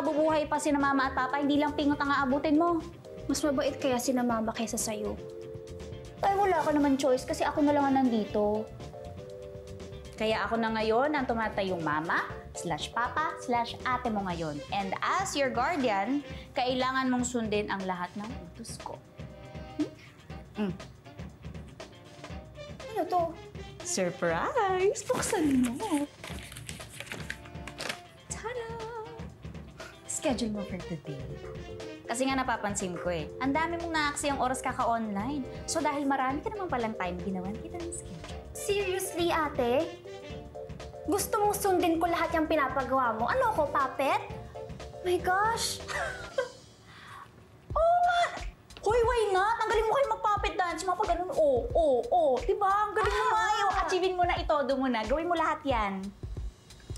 mabubuhay pa sina mama at papa, hindi lang pingot ang aabutin mo. Mas mabait kaya si mama kaysa sa'yo. Ay, wala ka naman choice kasi ako na lang ang nandito. Kaya ako na ngayon ang tumatayong mama/papa/ate mo ngayon. And as your guardian, kailangan mong sundin ang lahat ng utos ko. Ano to? Surprise! Buksan mo! Tada! Schedule mo for today. Kasi nga napapansin ko ang dami mong naaksi ang oras kaka-online. So dahil marami ka naman palang time, ginawan kita ng schedule. Seriously, ate? Gusto mong sundin ko lahat yung pinapagawa mo? Ano ko, puppet? My gosh! Oo nga! Hoy, why not? Ang galing mo kayo mag-puppet dance. Mga pag ganun, Diba? Ang galing mo nga yun. Achievin mo na, itodo mo na. Gawin mo lahat yan.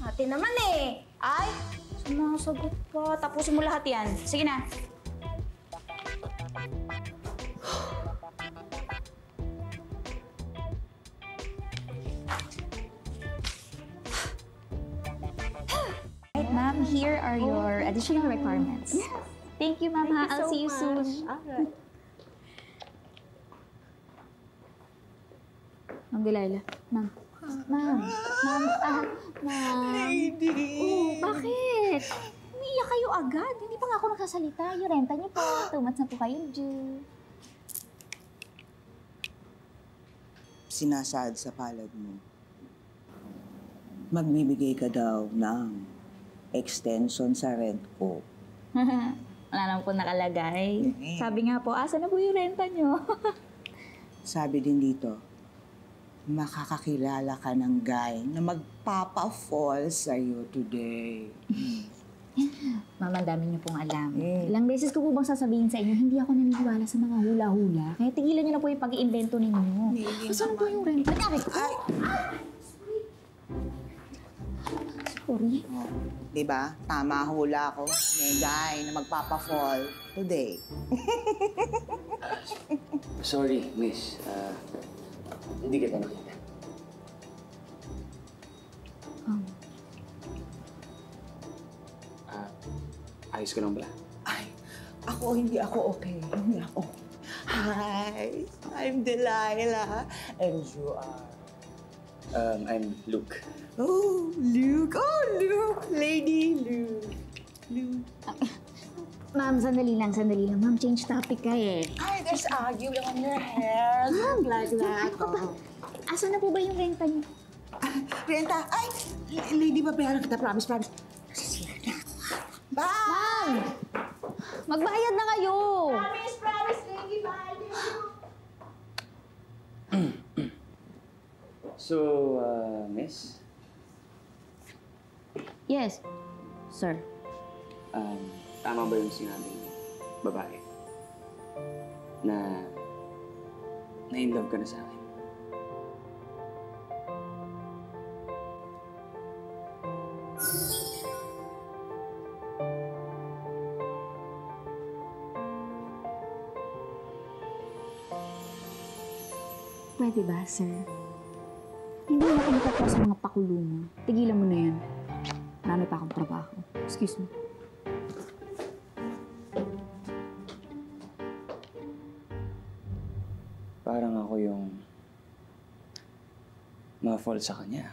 Ate naman Ay, sumasagot pa. Tapusin mo lahat yan. Sige na. Right, ma'am, here are your additional requirements. Thank you, ma'am. I'll see you soon. Alright. Ma'am Delilah. Ma'am. Ma'am. Lady! Bakit? Umiiyak kayo agad. Hindi pa nga ako nagsasalita. Yung renta niyo po. 2 months na po kayo due. Sinasad sa palad mo. Magbibigay ka daw ng extension sa rent ko. Wala naman po nakalagay. Sabi nga po, asa na po yung renta niyo? Sabi din dito, makakakilala ka ng guy na magpapa-fall sa'yo today. Mama, ang dami niyo pong alam. Ilang beses ko po bang sasabihin sa inyo, hindi ako naniniwala sa mga hula-hula. Kaya tigilan niyo na po yung pag-iimbento ninyo. Saan po yung renta? Ay! Sorry. Diba? Tama hula ko. May guy na magpapa-fall today. Sorry, miss. Hindi kita nakita. Ayos ka lang pala? Ay, hindi ako okay. Hindi ako. Hi, I'm Delilah. And you are? I'm Luke. Oh, Luke. Oh, Luke. Lady Luke. Luke. Ma'am, sandali lang. Ma'am, change topic ka Ay, there's agule on your hair. Like that. Oh. Asan na po ba yung renta niyo? Renta. Ay, lady, babayaran kita. Promise. Nasisira na ako. Bye! Ma'am! Magbayad na kayo! Promise, lady, bye! So, miss? Yes, sir. Tama ba yung sinabing babae? Na in love ka na sa akin? Pwede ba, sir? Hindi mo ako makatawa sa mga pakulo mo. Tigilan mo na yan. Marami pa akong trabaho. Excuse me. Parang ako yung ma-fall sa kanya.